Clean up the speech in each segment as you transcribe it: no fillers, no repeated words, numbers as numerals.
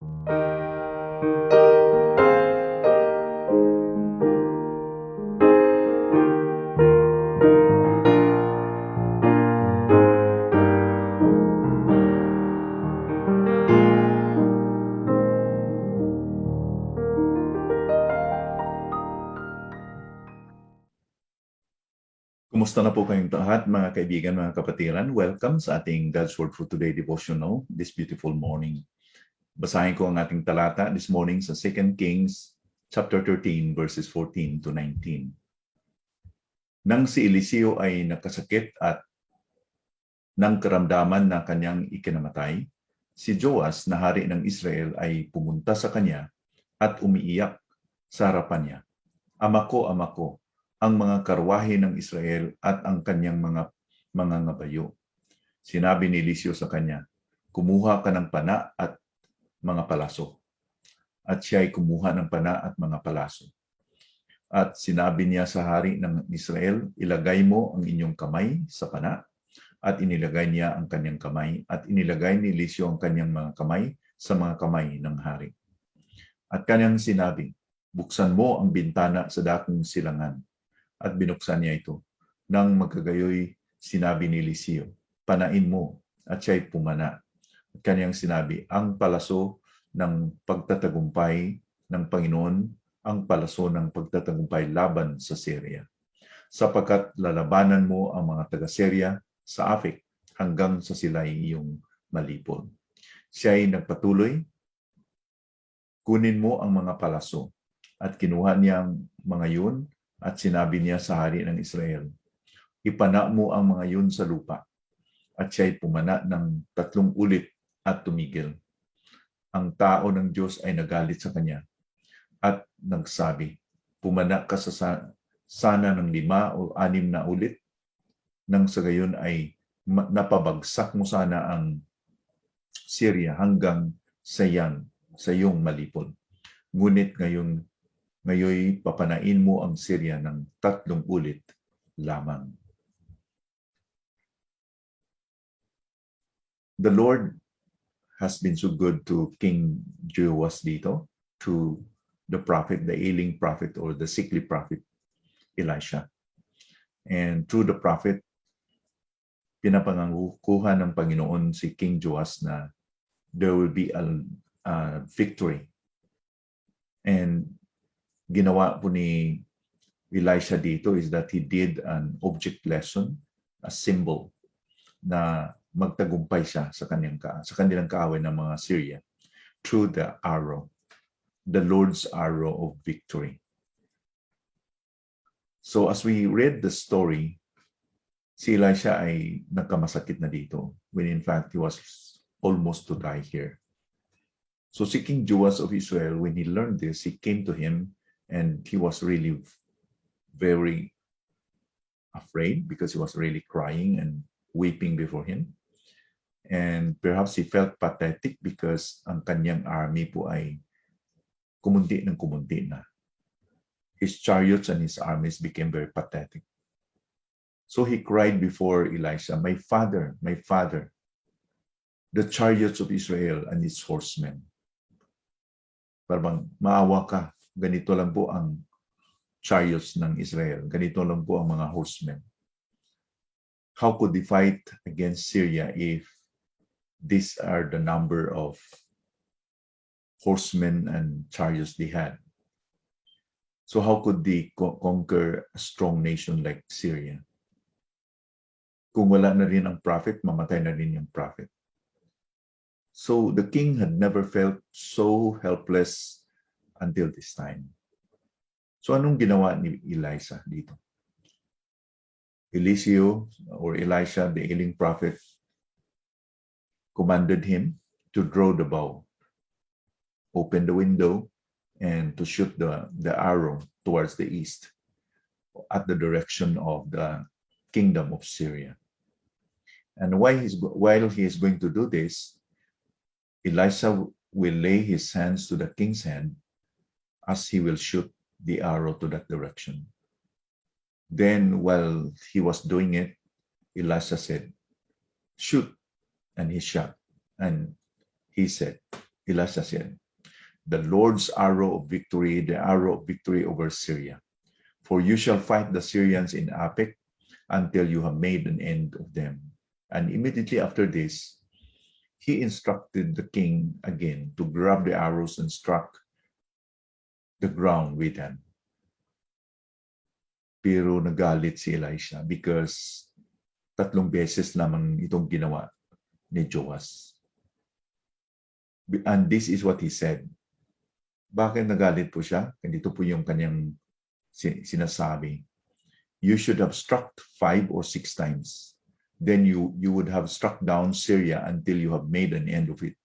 Kumusta na po kayong lahat, mga kaibigan, mga kapatiran? Welcome sa ating God's Word for Today devotional this beautiful morning. Basahin ko ang ating talata this morning sa 2 Kings chapter 13 verses 14 to 19. Nang si Eliseo ay nakasakit at nang karamdaman na kanyang ikinamatay, si Joash na hari ng Israel ay pumunta sa kanya at umiiyak sa harapan niya. Ama ko, ang mga karwahe ng Israel at ang kanyang mga ngabayo. Sinabi ni Elisha sa kanya, kumuha ka ng pana at mga palaso. At siya ay kumuha ng pana at mga palaso. At sinabi niya sa hari ng Israel, ilagay mo ang inyong kamay sa pana. At inilagay niya ang kanyang kamay. At inilagay ni Elisha ang kanyang mga kamay sa mga kamay ng hari. At kanyang sinabi, buksan mo ang bintana sa dakong silangan. At binuksan niya ito. Nang magkagayoy, sinabi ni Eliseo, panain mo, at siya'y pumana. At kanyang sinabi, ang palaso ng pagtatagumpay ng Panginoon, ang palaso ng pagtatagumpay laban sa Syria. Sapagkat lalabanan mo ang mga taga-Syria sa Aphek hanggang sa sila'y iyong malipol. Siya'y nagpatuloy, kunin mo ang mga palaso. At kinuha niya ang mga yun, at sinabi niya sa hari ng Israel, ipana mo ang mga yun sa lupa. At siya'y pumana ng 3 ulit at tumigil. Ang tao ng Diyos ay nagalit sa kanya at nagsabi, pumana ka sa sana ng 5 o 6 na ulit, nang sa gayon ay napabagsak mo sana ang Syria hanggang sa iyong malipol. Ngunit ngayoy papanain mo ang Syria ng 3 ulit lamang. The Lord has been so good to King Joash dito, to the prophet, the ailing prophet or the sickly prophet, Elisha. And through the prophet, pinapangakuha ng Panginoon si King Joash na there will be a victory. And ginawa po ni Elisha dito is that he did an object lesson, a symbol na magtagumpay siya sa kanilang kaaway ng mga Syria through the arrow, the Lord's arrow of victory. So as we read the story, si Elisha ay nagkamasakit na dito when in fact he was almost to die here. So si King Joash of Israel, when he learned this, he came to him and he was really very afraid because he was really crying and weeping before him. And perhaps he felt pathetic because ang kanyang army po ay kumunti na. His chariots and his armies became very pathetic. So he cried before Elisha, my father, the chariots of Israel and its horsemen. Parang maawa ka, ganito lang po ang chariots ng Israel, ganito lang po ang mga horsemen. How could they fight against Syria if these are the number of horsemen and chariots they had? So how could they conquer a strong nation like Syria? Kung wala na rin ang prophet, mamatay na rin yung prophet. So the king had never felt so helpless until this time. So anong ginawa ni Elisha dito? Eliseo or Elisha, the ailing prophet, commanded him to draw the bow, open the window, and to shoot the arrow towards the east at the direction of the kingdom of Syria. And while he is going to do this, Elisha will lay his hands to the king's hand as he will shoot the arrow to that direction. Then while he was doing it, Elisha said, shoot. And he shot. And he said, Elisha said, "The Lord's arrow of victory, the arrow of victory over Syria. For you shall fight the Syrians in Aphek until you have made an end of them." And immediately after this, he instructed the king again to grab the arrows and struck the ground with them. Pero nagalit si Elisha because 3 beses lamang itong ginawa ni Joash. And this is what he said. Bakit nagalit po siya? Dito po yung kanyang sinasabi. You should have struck 5 or 6 times. Then you would have struck down Syria until you have made an end of it.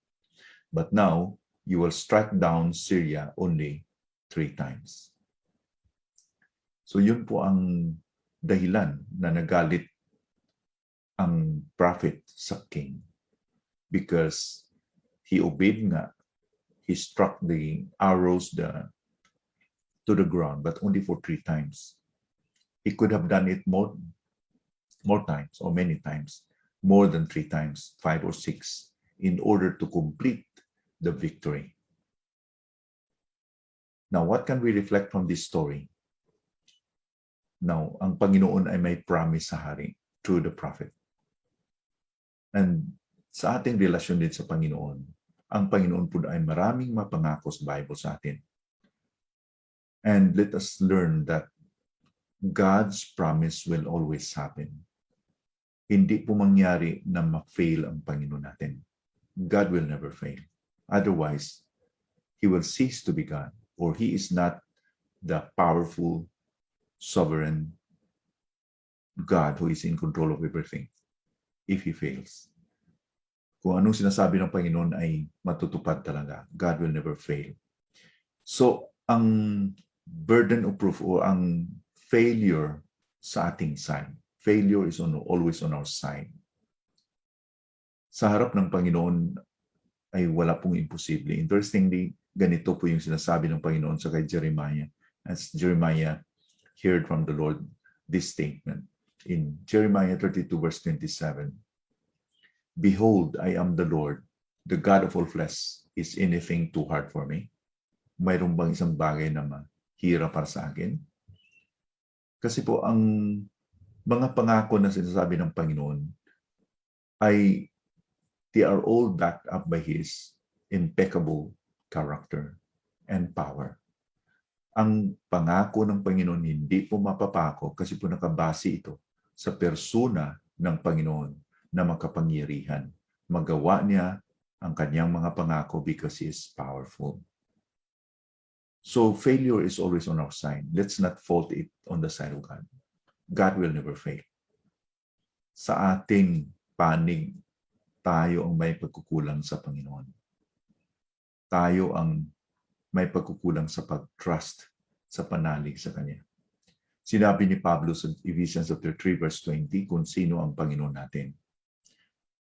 But now, you will strike down Syria only 3 times. So yun po ang dahilan na nagalit ang prophet sa king. Because he obeyed nga, he struck the arrows to the ground, but only for 3 times. He could have done it more times or many times, more than 3 times, 5 or 6, in order to complete the victory. Now, what can we reflect from this story? Now, ang Panginoon ay may promise sa hari through the prophet. And sa ating relasyon din sa Panginoon, ang Panginoon po ay maraming mapangako sa Bible sa atin. And let us learn that God's promise will always happen. Hindi po mangyari na ma-fail ang Panginoon natin. God will never fail. Otherwise, He will cease to be God, or He is not the powerful, sovereign God who is in control of everything if He fails. Kung anong sinasabi ng Panginoon ay matutupad talaga. God will never fail. So, ang burden of proof o ang failure sa ating side. Failure is always on our side. Sa harap ng Panginoon ay wala pong imposible. Interestingly, ganito po yung sinasabi ng Panginoon sa kay Jeremiah. As Jeremiah heard from the Lord this statement in Jeremiah 32 verse 27. Behold, I am the Lord, the God of all flesh. Is anything too hard for me? Mayroon bang isang bagay na mahirap para sa akin? Kasi po ang mga pangako na sinasabi ng Panginoon ay they are all backed up by His impeccable character and power. Ang pangako ng Panginoon hindi po mapapako kasi po nakabase ito sa persona ng Panginoon na makapangyarihan. Magawa niya ang kanyang mga pangako because He is powerful. So failure is always on our side. Let's not fault it on the side of God. God will never fail. Sa ating panig, tayo ang may pagkukulang sa Panginoon. Tayo ang may pagkukulang sa pag-trust, sa panalig sa Kanya. Sinabi ni Pablo sa Ephesians 3 verse 20 kung sino ang Panginoon natin.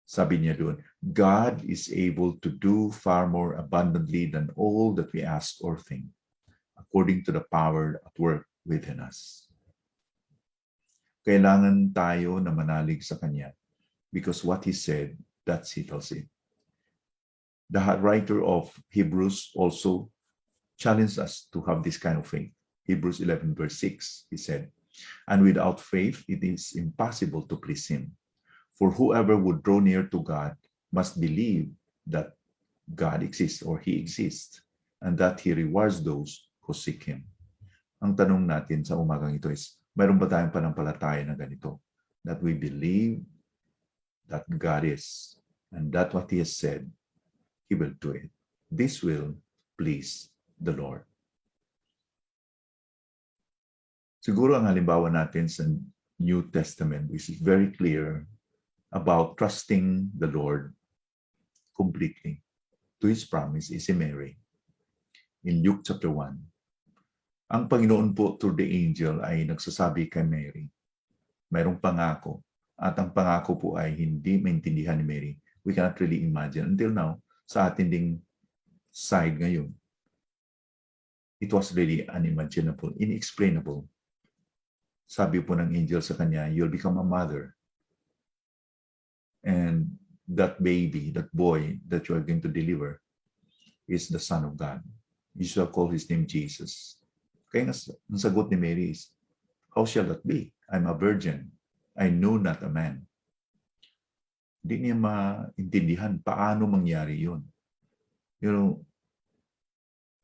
Sabi niya doon, God is able to do far more abundantly than all that we ask or think, according to the power at work within us. Kailangan tayo na manalig sa Kanya because what He said, that settles it. The writer of Hebrews also challenged us to have this kind of faith. Hebrews 11 verse 6, he said, "And without faith, it is impossible to please Him. For whoever would draw near to God must believe that God exists or He exists, and that He rewards those who seek Him." Ang tanong natin sa umagang ito is, mayroon ba tayong panampalataya na ganito? That we believe that God is, and that what He has said, He will do it. This will please the Lord. Siguro ang halimbawa natin sa New Testament, which is very clear about trusting the Lord completely to His promise, is si Mary. In Luke chapter 1, ang Panginoon po through the angel ay nagsasabi kay Mary, mayroong pangako, at ang pangako po ay hindi maintindihan ni Mary. We cannot really imagine. Until now, sa ating ding side ngayon, it was really unimaginable, inexplainable. Sabi po ng angel sa kanya, you'll become a mother. And that baby, that boy that you are going to deliver, is the Son of God. You shall call his name Jesus. Kaya nga, ang sagot ni Mary is, how shall that be? I'm a virgin. I know not a man. Hindi niya maintindihan paano mangyari yun. You know,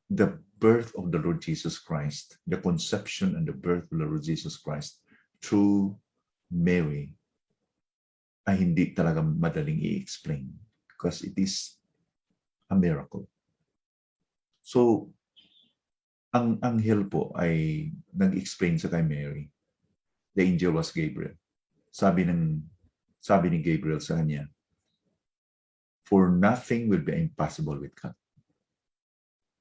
the birth of the Lord Jesus Christ, the conception and the birth of the Lord Jesus Christ through Mary ay hindi talaga madaling i-explain because it is a miracle. So, ang anghel po ay nag-explain sa kay Mary. The angel was Gabriel. Sabi ni Gabriel sa kanya, for nothing will be impossible with God.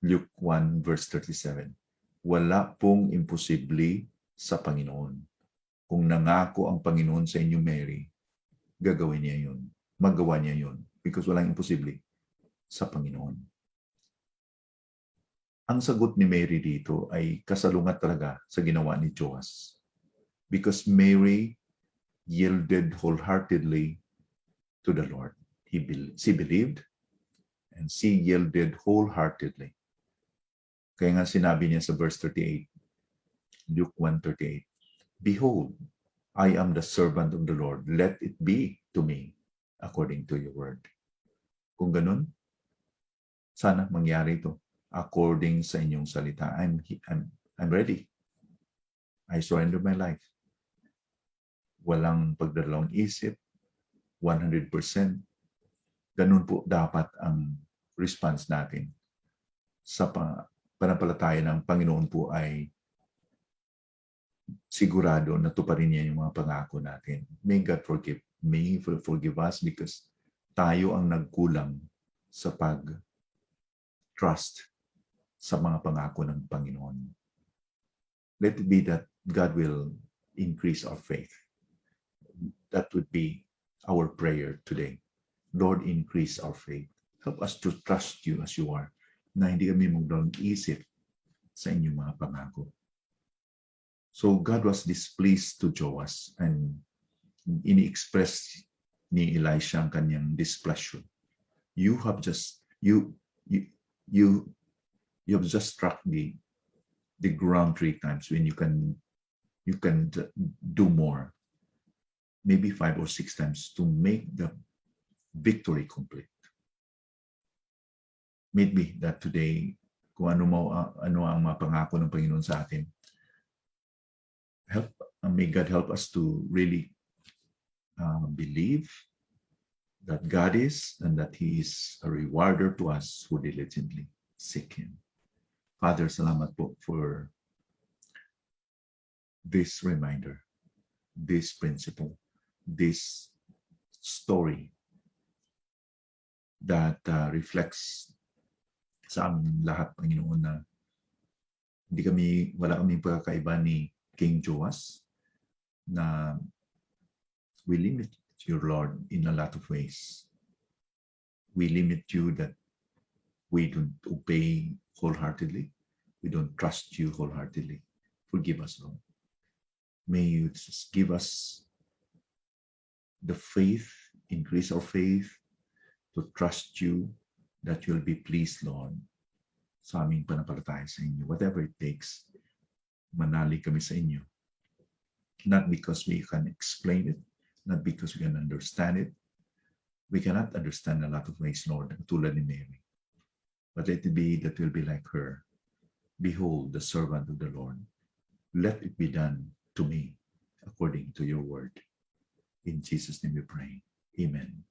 Luke 1 verse 37. Wala pong imposible sa Panginoon. Kung nangako ang Panginoon sa inyo, Mary, gagawin niya yun. Magawa niya yun. Because walang imposible sa Panginoon. Ang sagot ni Mary dito ay kasalungat talaga sa ginawa ni Joash. Because Mary yielded wholeheartedly to the Lord. She believed and she yielded wholeheartedly. Kaya nga sinabi niya sa verse 38, Luke 1:38, behold, I am the servant of the Lord. Let it be to me according to your word. Kung ganun, sana mangyari ito according sa inyong salita. I'm ready. I surrender my life. Walang pagdalawang isip, 100%. Ganun po dapat ang response natin sa panampalataya ng Panginoon po ay sigurado na tuparin niya yung mga pangako natin. May God forgive us because tayo ang nagkulang sa pag-trust sa mga pangako ng Panginoon. Let it be that God will increase our faith. That would be our prayer today. Lord, increase our faith. Help us to trust you as you are, na hindi kami magdalawang isip sa inyong mga pangako. So God was displeased to Joash and ini-express ni Elisha ang kanyang displeasure. You have just struck the ground 3 times when you can do more, maybe 5 or 6 times to make the victory complete. Maybe that today, kung ano ang mga pangako ng Panginoon sa atin, may God help us to really believe that God is and that He is a rewarder to us who diligently seek Him. Father, salamat po for this reminder, this principle, this story that reflects sa aming lahat, Panginoon, na wala kaming pagkakaiba ni King Joash, na we limit your Lord in a lot of ways. We limit you that we don't obey wholeheartedly. We don't trust you wholeheartedly. Forgive us, Lord. May you just give us the faith, increase our faith to trust you, that you'll be pleased, Lord, sa aming panampalataya sa inyo. Whatever it takes, manali kami sa inyo. Not because we can explain it, not because we can understand it. We cannot understand a lot of ways, Lord, tulad ni Mary. But let it be that we'll be like her. Behold, the servant of the Lord. Let it be done to me according to your word. In Jesus' name we pray. Amen.